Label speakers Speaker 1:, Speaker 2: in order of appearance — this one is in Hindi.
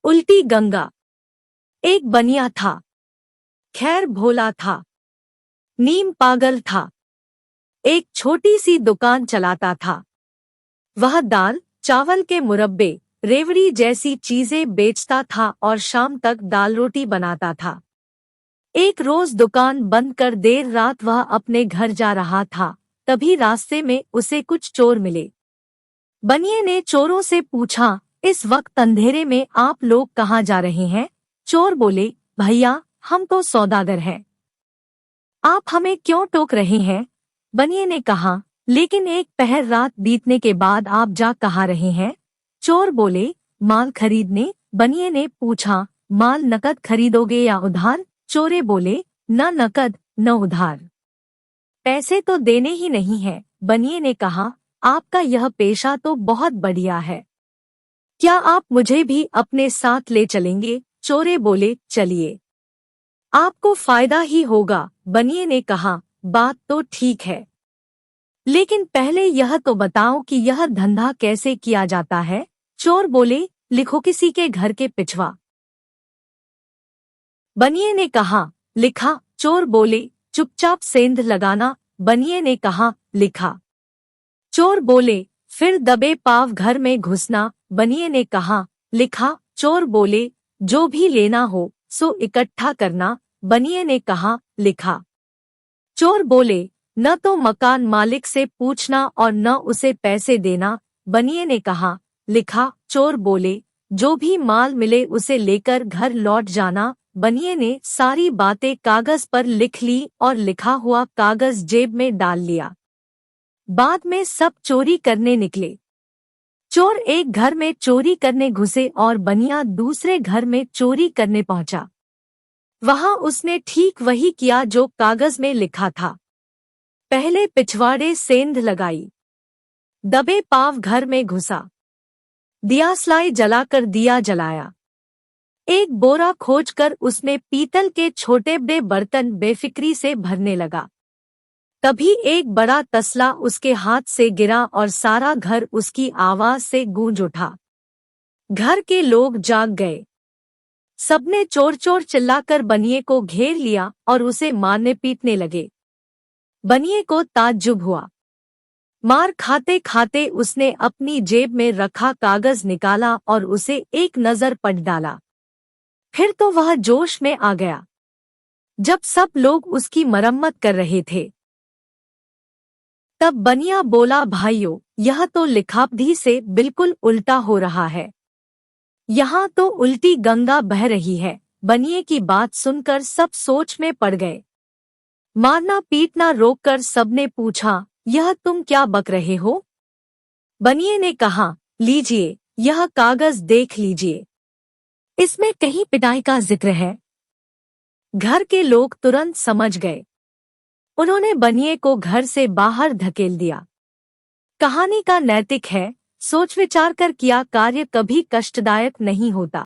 Speaker 1: उल्टी गंगा। एक बनिया था, खैर भोला था, नीम पागल था। एक छोटी सी दुकान चलाता था। वह दाल चावल के मुरब्बे रेवड़ी जैसी चीजें बेचता था और शाम तक दाल रोटी बनाता था। एक रोज दुकान बंद कर देर रात वह अपने घर जा रहा था, तभी रास्ते में उसे कुछ चोर मिले। बनिए ने चोरों से पूछा, इस वक्त अंधेरे में आप लोग कहाँ जा रहे हैं? चोर बोले, भैया हम तो सौदागर हैं। आप हमें क्यों टोक रहे हैं? बनिए ने कहा, लेकिन एक पहर रात बीतने के बाद आप जा कहाँ रहे हैं? चोर बोले, माल खरीदने। बनिए ने पूछा, माल नकद खरीदोगे या उधार? चोरे बोले, न नकद न उधार। पैसे तो देने ही नहीं है। बनिए ने कहा, आपका यह पेशा तो बहुत बढ़िया है, क्या आप मुझे भी अपने साथ ले चलेंगे? चोरे बोले, चलिए, आपको फायदा ही होगा। बनिए ने कहा, बात तो ठीक है, लेकिन पहले यह तो बताओ कि यह धंधा कैसे किया जाता है? चोर बोले, लिखो किसी के घर के पिछवा। बनिए ने कहा, लिखा। चोर बोले, चुपचाप सेंध लगाना। बनिए ने कहा, लिखा। चोर बोले, फिर दबे पाव घर में घुसना। बनिए ने कहा, लिखा। चोर बोले, जो भी लेना हो सो इकट्ठा करना। बनिए ने कहा, लिखा। चोर बोले, न तो मकान मालिक से पूछना और न उसे पैसे देना। बनिए ने कहा, लिखा। चोर बोले, जो भी माल मिले उसे लेकर घर लौट जाना। बनिए ने सारी बातें कागज पर लिख ली और लिखा हुआ कागज जेब में डाल लिया। बाद में सब चोरी करने निकले। चोर एक घर में चोरी करने घुसे और बनिया दूसरे घर में चोरी करने पहुंचा। वहां उसने ठीक वही किया जो कागज में लिखा था। पहले पिछवाड़े सेंध लगाई, दबे पाव घर में घुसा, दियासलाई जलाकर दिया जलाया। एक बोरा खोजकर उसमें पीतल के छोटे बड़े बर्तन बेफिक्री से भरने लगा। तभी एक बड़ा तसला उसके हाथ से गिरा और सारा घर उसकी आवाज से गूंज उठा। घर के लोग जाग गए। सबने चोर चोर चिल्लाकर बनिए को घेर लिया और उसे मारने पीटने लगे। बनिए को ताज्जुब हुआ। मार खाते खाते उसने अपनी जेब में रखा कागज निकाला और उसे एक नजर पढ़ डाला। फिर तो वह जोश में आ गया। जब सब लोग उसकी मरम्मत कर रहे थे, तब बनिया बोला, भाइयों, यह तो लिखावधी से बिल्कुल उल्टा हो रहा है। यहाँ तो उल्टी गंगा बह रही है। बनिए की बात सुनकर सब सोच में पड़ गए। मारना पीटना रोककर सबने पूछा, यह तुम क्या बक रहे हो? बनिए ने कहा, लीजिए, यह कागज देख लीजिए, इसमें कहीं पिटाई का जिक्र है। घर के लोग तुरंत समझ गए। उन्होंने बनिए को घर से बाहर धकेल दिया। कहानी का नैतिक है, सोच विचार कर किया कार्य कभी कष्टदायक नहीं होता।